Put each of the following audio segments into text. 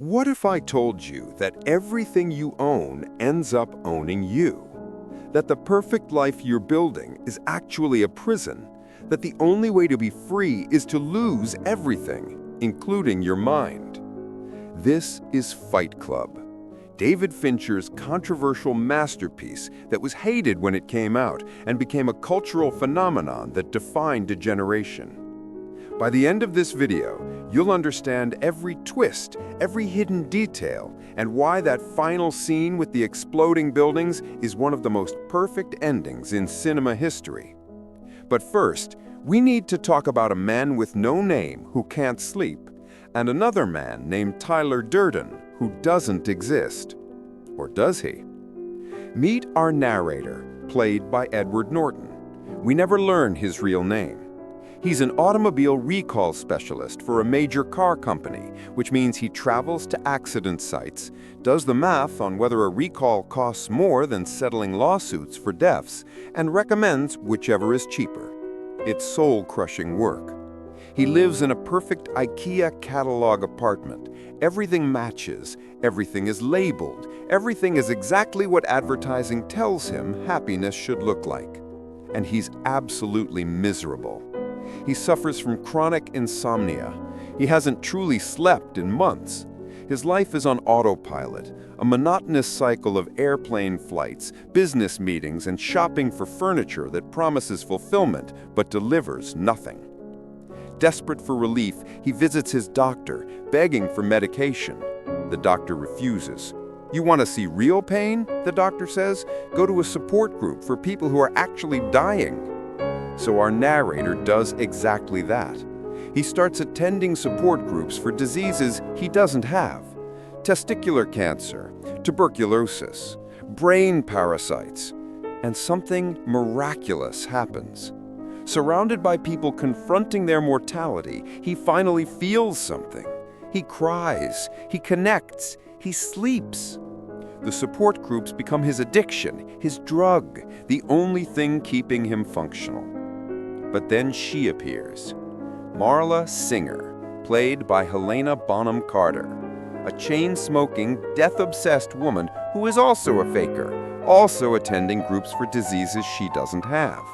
What if I told you that everything you own ends up owning you? That the perfect life you're building is actually a prison? That the only way to be free is to lose everything, including your mind? This is Fight Club, David Fincher's controversial masterpiece that was hated when it came out and became a cultural phenomenon that defined a generation. By the end of this video, you'll understand every twist, every hidden detail, and why that final scene with the exploding buildings is one of the most perfect endings in cinema history. But first, we need to talk about a man with no name who can't sleep, and another man named Tyler Durden who doesn't exist. Or does he? Meet our narrator, played by Edward Norton. We never learn his real name. He's an automobile recall specialist for a major car company, which means he travels to accident sites, does the math on whether a recall costs more than settling lawsuits for deaths, and recommends whichever is cheaper. It's soul-crushing work. He lives in a perfect IKEA catalog apartment. Everything matches, everything is labeled, everything is exactly what advertising tells him happiness should look like. And he's absolutely miserable. He suffers from chronic insomnia. He hasn't truly slept in months. His life is on autopilot, a monotonous cycle of airplane flights, business meetings, and shopping for furniture that promises fulfillment but delivers nothing. Desperate for relief, he visits his doctor, begging for medication. The doctor refuses. "You want to see real pain?" the doctor says. "Go to a support group for people who are actually dying." So our narrator does exactly that. He starts attending support groups for diseases he doesn't have. Testicular cancer, tuberculosis, brain parasites, and something miraculous happens. Surrounded by people confronting their mortality, he finally feels something. He cries, he connects, he sleeps. The support groups become his addiction, his drug, the only thing keeping him functional. But then she appears. Marla Singer, played by Helena Bonham Carter, a chain-smoking, death-obsessed woman who is also a faker, also attending groups for diseases she doesn't have.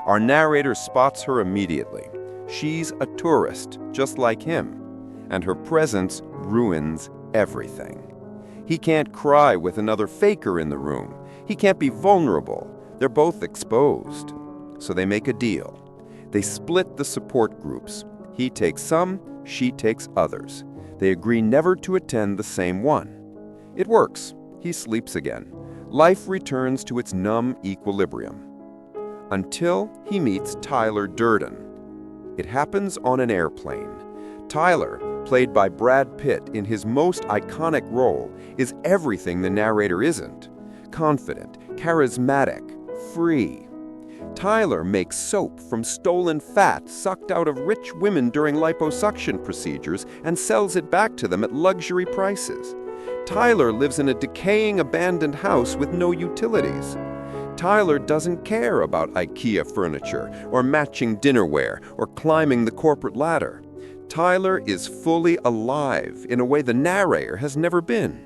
Our narrator spots her immediately. She's a tourist, just like him, and her presence ruins everything. He can't cry with another faker in the room. He can't be vulnerable. They're both exposed. So they make a deal. They split the support groups. He takes some, she takes others. They agree never to attend the same one. It works. He sleeps again. Life returns to its numb equilibrium. Until he meets Tyler Durden. It happens on an airplane. Tyler, played by Brad Pitt in his most iconic role, is everything the narrator isn't. Confident, charismatic, free. Tyler makes soap from stolen fat sucked out of rich women during liposuction procedures and sells it back to them at luxury prices. Tyler lives in a decaying abandoned house with no utilities. Tyler doesn't care about IKEA furniture or matching dinnerware or climbing the corporate ladder. Tyler is fully alive in a way the narrator has never been.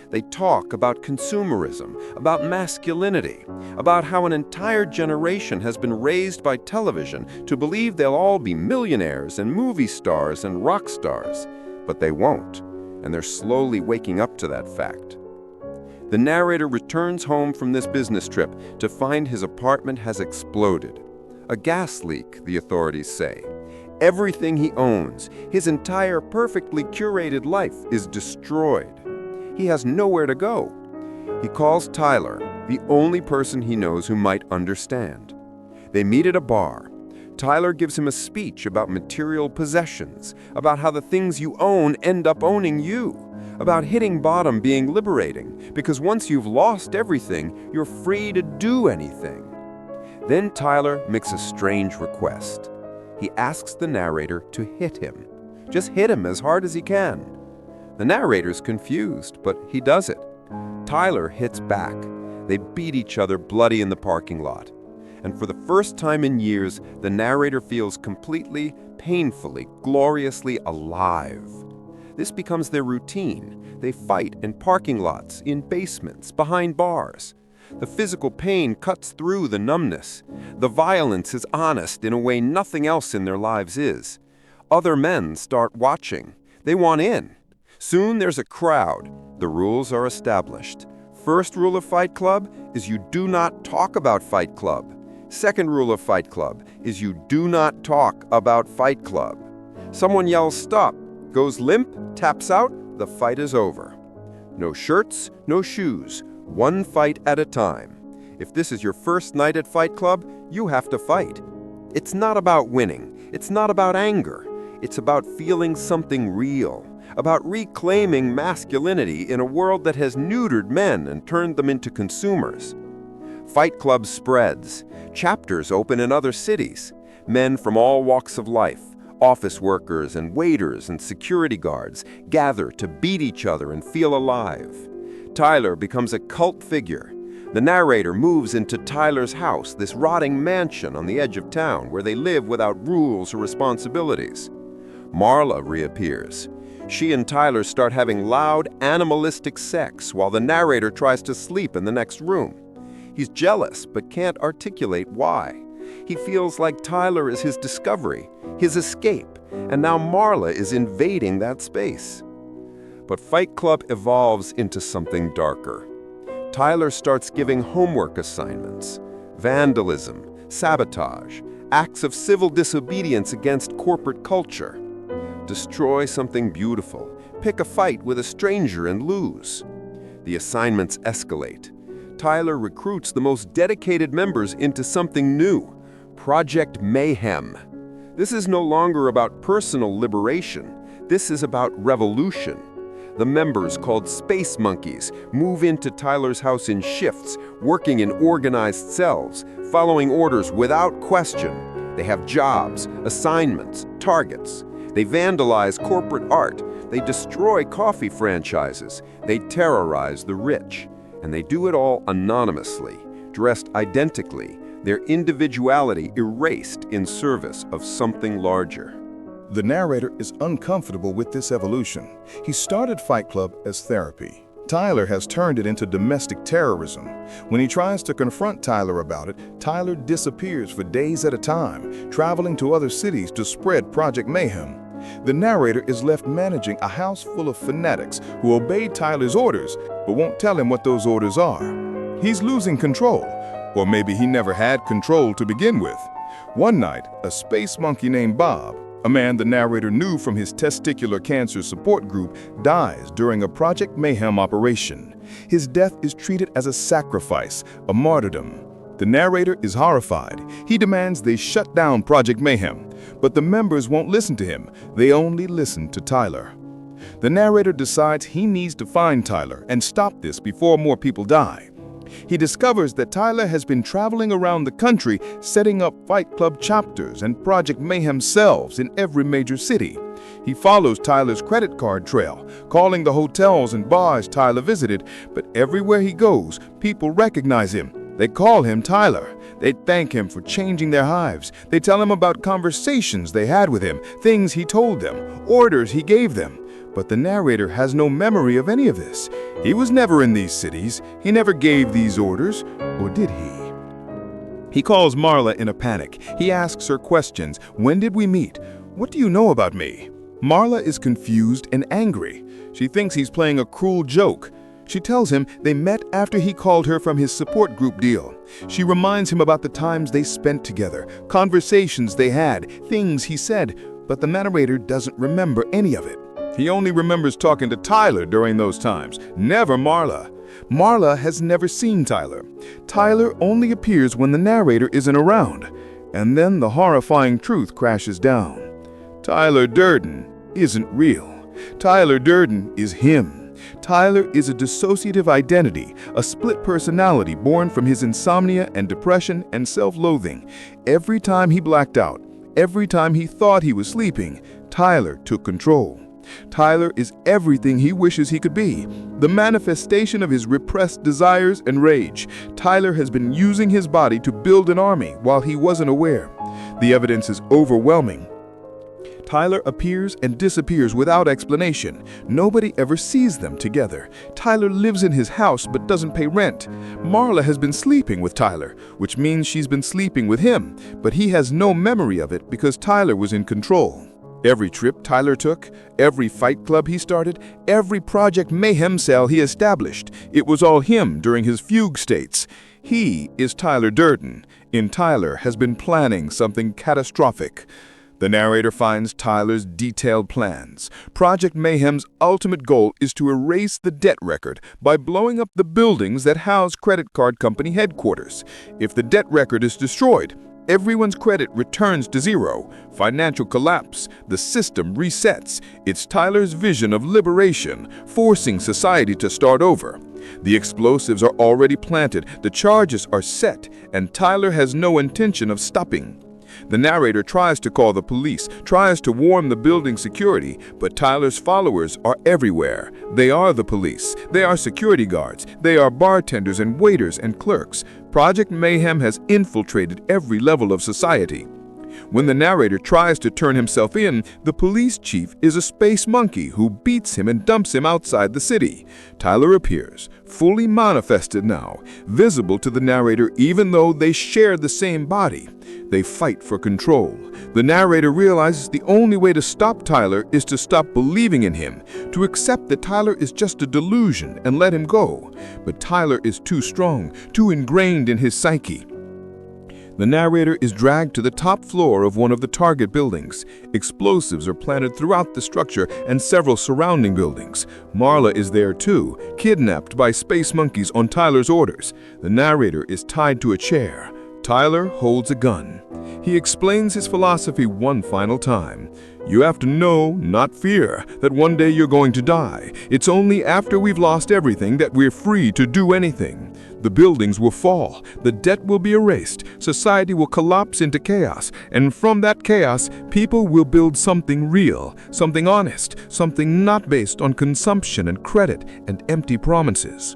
They talk about consumerism, about masculinity, about how an entire generation has been raised by television to believe they'll all be millionaires and movie stars and rock stars. But they won't, and they're slowly waking up to that fact. The narrator returns home from this business trip to find his apartment has exploded. A gas leak, the authorities say. Everything he owns, his entire perfectly curated life, is destroyed. He has nowhere to go. He calls Tyler, the only person he knows who might understand. They meet at a bar. Tyler gives him a speech about material possessions, about how the things you own end up owning you, about hitting bottom being liberating, because once you've lost everything, you're free to do anything. Then Tyler makes a strange request. He asks the narrator to hit him. Just hit him as hard as he can. The narrator's confused, but he does it. Tyler hits back. They beat each other bloody in the parking lot. And for the first time in years, the narrator feels completely, painfully, gloriously alive. This becomes their routine. They fight in parking lots, in basements, behind bars. The physical pain cuts through the numbness. The violence is honest in a way nothing else in their lives is. Other men start watching. They want in. Soon there's a crowd. The rules are established. First rule of Fight Club is you do not talk about Fight Club. Second rule of Fight Club is you do not talk about Fight Club. Someone yells stop, goes limp, taps out, the fight is over. No shirts, no shoes, one fight at a time. If this is your first night at Fight Club, you have to fight. It's not about winning. It's not about anger. It's about feeling something real, about reclaiming masculinity in a world that has neutered men and turned them into consumers. Fight Club spreads. Chapters open in other cities. Men from all walks of life, office workers and waiters and security guards, gather to beat each other and feel alive. Tyler becomes a cult figure. The narrator moves into Tyler's house, this rotting mansion on the edge of town where they live without rules or responsibilities. Marla reappears. She and Tyler start having loud, animalistic sex while the narrator tries to sleep in the next room. He's jealous but can't articulate why. He feels like Tyler is his discovery, his escape, and now Marla is invading that space. But Fight Club evolves into something darker. Tyler starts giving homework assignments, vandalism, sabotage, acts of civil disobedience against corporate culture. Destroy something beautiful, pick a fight with a stranger and lose. The assignments escalate. Tyler recruits the most dedicated members into something new, Project Mayhem. This is no longer about personal liberation. This is about revolution. The members, called Space Monkeys, move into Tyler's house in shifts, working in organized cells, following orders without question. They have jobs, assignments, targets. They vandalize corporate art. They destroy coffee franchises. They terrorize the rich. And they do it all anonymously, dressed identically, their individuality erased in service of something larger. The narrator is uncomfortable with this evolution. He started Fight Club as therapy. Tyler has turned it into domestic terrorism. When he tries to confront Tyler about it, Tyler disappears for days at a time, traveling to other cities to spread Project Mayhem. The narrator is left managing a house full of fanatics who obey Tyler's orders but won't tell him what those orders are. He's losing control, or maybe he never had control to begin with. One night, a space monkey named Bob, a man the narrator knew from his testicular cancer support group, dies during a Project Mayhem operation. His death is treated as a sacrifice, a martyrdom. The narrator is horrified. He demands they shut down Project Mayhem, but the members won't listen to him. They only listen to Tyler. The narrator decides he needs to find Tyler and stop this before more people die. He discovers that Tyler has been traveling around the country setting up Fight Club chapters and Project Mayhem cells in every major city. He follows Tyler's credit card trail, calling the hotels and bars Tyler visited, but everywhere he goes, people recognize him. They call him Tyler. They thank him for changing their lives. They tell him about conversations they had with him, things he told them, orders he gave them. But the narrator has no memory of any of this. He was never in these cities. He never gave these orders, or did he? He calls Marla in a panic. He asks her questions. When did we meet? What do you know about me? Marla is confused and angry. She thinks he's playing a cruel joke. She tells him they met after he called her from his support group deal. She reminds him about the times they spent together, conversations they had, things he said, but the narrator doesn't remember any of it. He only remembers talking to Tyler during those times, never Marla. Marla has never seen Tyler. Tyler only appears when the narrator isn't around, and then the horrifying truth crashes down. Tyler Durden isn't real. Tyler Durden is him. Tyler is a dissociative identity, a split personality born from his insomnia and depression and self-loathing. Every time he blacked out, every time he thought he was sleeping, Tyler took control. Tyler is everything he wishes he could be, the manifestation of his repressed desires and rage. Tyler has been using his body to build an army while he wasn't aware. The evidence is overwhelming. Tyler appears and disappears without explanation. Nobody ever sees them together. Tyler lives in his house but doesn't pay rent. Marla has been sleeping with Tyler, which means she's been sleeping with him, but he has no memory of it because Tyler was in control. Every trip Tyler took, every fight club he started, every Project Mayhem cell he established, it was all him during his fugue states. He is Tyler Durden. In Tyler has been planning something catastrophic. The narrator finds Tyler's detailed plans. Project Mayhem's ultimate goal is to erase the debt record by blowing up the buildings that house credit card company headquarters. If the debt record is destroyed, everyone's credit returns to zero. Financial collapse. The system resets. It's Tyler's vision of liberation, forcing society to start over. The explosives are already planted, the charges are set, and Tyler has no intention of stopping. The narrator tries to call the police, tries to warn the building security, but Tyler's followers are everywhere. They are the police. They are security guards. They are bartenders and waiters and clerks. Project Mayhem has infiltrated every level of society. When the narrator tries to turn himself in, the police chief is a space monkey who beats him and dumps him outside the city. Tyler appears, fully manifested now, visible to the narrator even though they share the same body. They fight for control. The narrator realizes the only way to stop Tyler is to stop believing in him, to accept that Tyler is just a delusion and let him go. But Tyler is too strong, too ingrained in his psyche. The narrator is dragged to the top floor of one of the target buildings. Explosives are planted throughout the structure and several surrounding buildings. Marla is there too, kidnapped by space monkeys on Tyler's orders. The narrator is tied to a chair. Tyler holds a gun. He explains his philosophy one final time. You have to know, not fear, that one day you're going to die. It's only after we've lost everything that we're free to do anything. The buildings will fall, the debt will be erased, society will collapse into chaos, and from that chaos, people will build something real, something honest, something not based on consumption and credit and empty promises.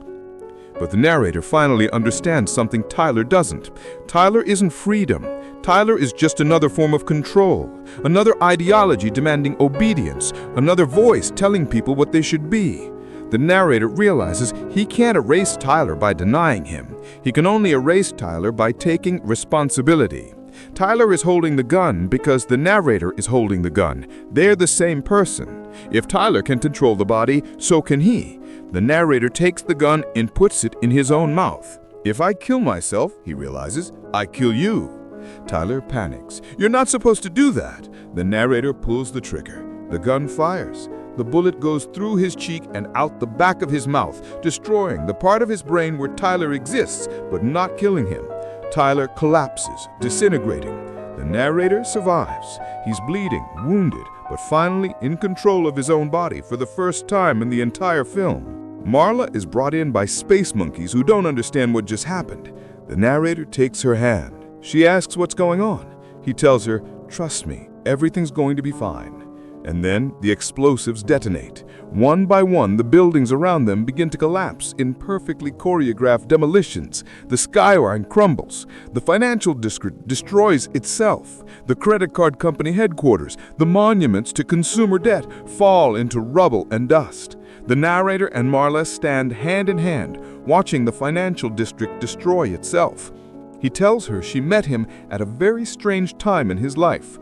But the narrator finally understands something Tyler doesn't. Tyler isn't freedom. Tyler is just another form of control, another ideology demanding obedience, another voice telling people what they should be. The narrator realizes he can't erase Tyler by denying him. He can only erase Tyler by taking responsibility. Tyler is holding the gun because the narrator is holding the gun. They're the same person. If Tyler can control the body, so can he. The narrator takes the gun and puts it in his own mouth. If I kill myself, he realizes, I kill you. Tyler panics. You're not supposed to do that. The narrator pulls the trigger. The gun fires. The bullet goes through his cheek and out the back of his mouth, destroying the part of his brain where Tyler exists, but not killing him. Tyler collapses, disintegrating. The narrator survives. He's bleeding, wounded, but finally in control of his own body for the first time in the entire film. Marla is brought in by space monkeys who don't understand what just happened. The narrator takes her hand. She asks what's going on. He tells her, trust me, everything's going to be fine. And then the explosives detonate. One by one, the buildings around them begin to collapse in perfectly choreographed demolitions. The skyline crumbles. The financial district destroys itself. The credit card company headquarters, the monuments to consumer debt, fall into rubble and dust. The narrator and Marla stand hand in hand, watching the financial district destroy itself. He tells her she met him at a very strange time in his life.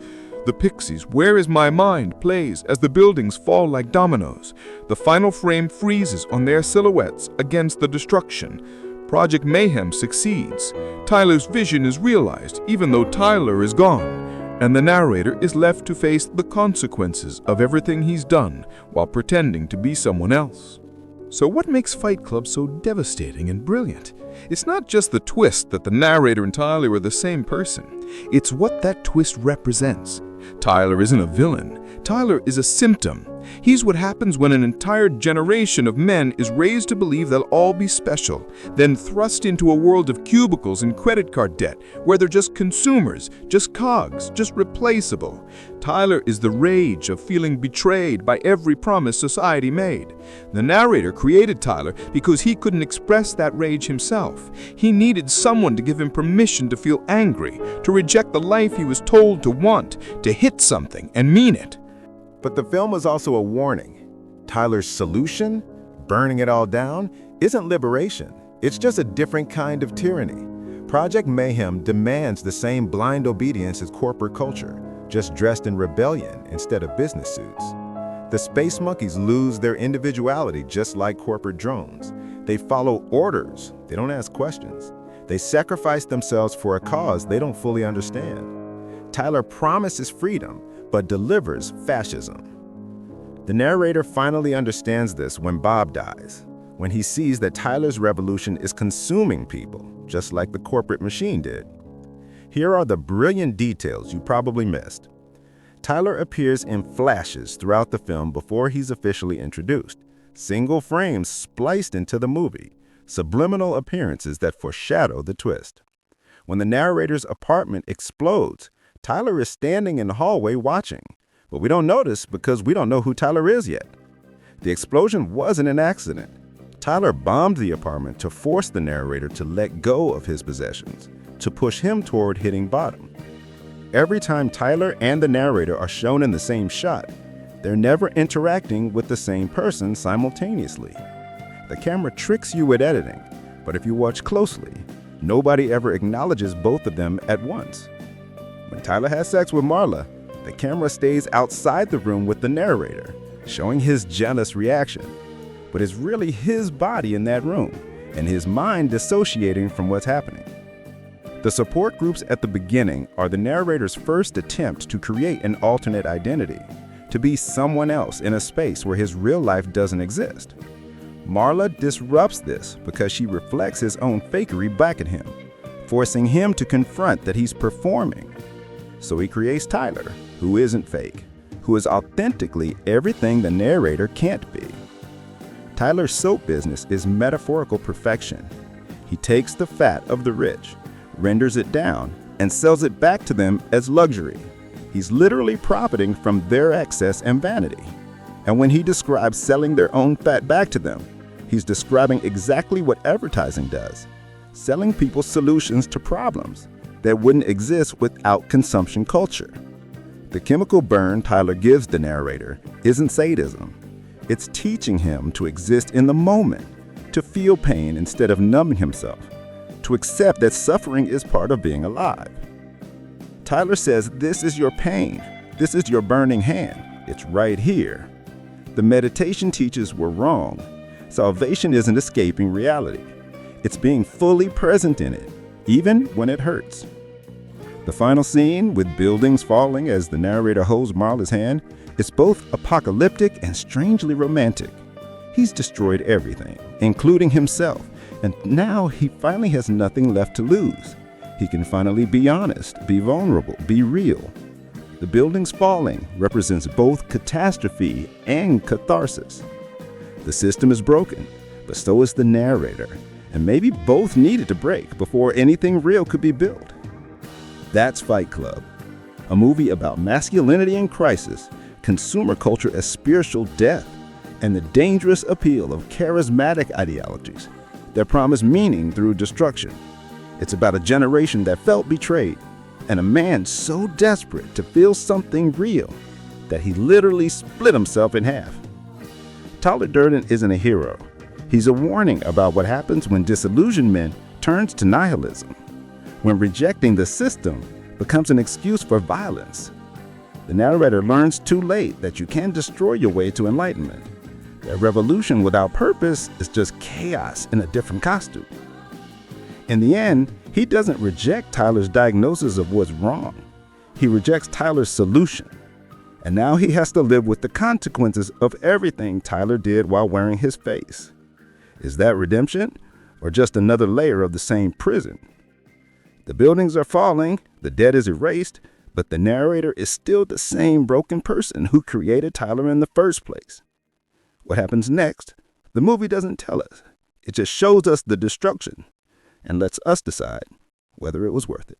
The Pixies' Where Is My Mind plays as the buildings fall like dominoes. The final frame freezes on their silhouettes against the destruction. Project Mayhem succeeds. Tyler's vision is realized even though Tyler is gone. And the narrator is left to face the consequences of everything he's done while pretending to be someone else. So what makes Fight Club so devastating and brilliant? It's not just the twist that the narrator and Tyler are the same person. It's what that twist represents. Tyler isn't a villain. Tyler is a symptom. He's what happens when an entire generation of men is raised to believe they'll all be special, then thrust into a world of cubicles and credit card debt, where they're just consumers, just cogs, just replaceable. Tyler is the rage of feeling betrayed by every promise society made. The narrator created Tyler because he couldn't express that rage himself. He needed someone to give him permission to feel angry, to reject the life he was told to want, to hit something and mean it. But the film was also a warning. Tyler's solution, burning it all down, isn't liberation. It's just a different kind of tyranny. Project Mayhem demands the same blind obedience as corporate culture, just dressed in rebellion instead of business suits. The space monkeys lose their individuality just like corporate drones. They follow orders, they don't ask questions. They sacrifice themselves for a cause they don't fully understand. Tyler promises freedom, but delivers fascism. The narrator finally understands this when Bob dies, when he sees that Tyler's revolution is consuming people, just like the corporate machine did. Here are the brilliant details you probably missed. Tyler appears in flashes throughout the film before he's officially introduced. Single frames spliced into the movie, subliminal appearances that foreshadow the twist. When the narrator's apartment explodes, Tyler is standing in the hallway watching, but we don't notice because we don't know who Tyler is yet. The explosion wasn't an accident. Tyler bombed the apartment to force the narrator to let go of his possessions, to push him toward hitting bottom. Every time Tyler and the narrator are shown in the same shot, they're never interacting with the same person simultaneously. The camera tricks you with editing, but if you watch closely, nobody ever acknowledges both of them at once. When Tyler has sex with Marla, the camera stays outside the room with the narrator, showing his jealous reaction. But it's really his body in that room, and his mind dissociating from what's happening. The support groups at the beginning are the narrator's first attempt to create an alternate identity, to be someone else in a space where his real life doesn't exist. Marla disrupts this because she reflects his own fakery back at him, forcing him to confront that he's performing. So he creates Tyler, who isn't fake, who is authentically everything the narrator can't be. Tyler's soap business is metaphorical perfection. He takes the fat of the rich, renders it down, and sells it back to them as luxury. He's literally profiting from their excess and vanity. And when he describes selling their own fat back to them, he's describing exactly what advertising does, selling people solutions to problems that wouldn't exist without consumption culture. The chemical burn Tyler gives the narrator isn't sadism. It's teaching him to exist in the moment, to feel pain instead of numbing himself, to accept that suffering is part of being alive. Tyler says, "This is your pain. This is your burning hand. It's right here." The meditation teachers were wrong. Salvation isn't escaping reality. It's being fully present in it, even when it hurts. The final scene, with buildings falling as the narrator holds Marla's hand, is both apocalyptic and strangely romantic. He's destroyed everything, including himself, and now he finally has nothing left to lose. He can finally be honest, be vulnerable, be real. The buildings falling represents both catastrophe and catharsis. The system is broken, but so is the narrator, and maybe both needed to break before anything real could be built. That's Fight Club, a movie about masculinity in crisis, consumer culture as spiritual death, and the dangerous appeal of charismatic ideologies that promise meaning through destruction. It's about a generation that felt betrayed, and a man so desperate to feel something real that he literally split himself in half. Tyler Durden isn't a hero. He's a warning about what happens when disillusionment turns to nihilism, when rejecting the system becomes an excuse for violence. The narrator learns too late that you can't destroy your way to enlightenment. A revolution without purpose is just chaos in a different costume. In the end, he doesn't reject Tyler's diagnosis of what's wrong. He rejects Tyler's solution. And now he has to live with the consequences of everything Tyler did while wearing his face. Is that redemption, or just another layer of the same prison? The buildings are falling, the debt is erased, but the narrator is still the same broken person who created Tyler in the first place. What happens next, the movie doesn't tell us. It just shows us the destruction and lets us decide whether it was worth it.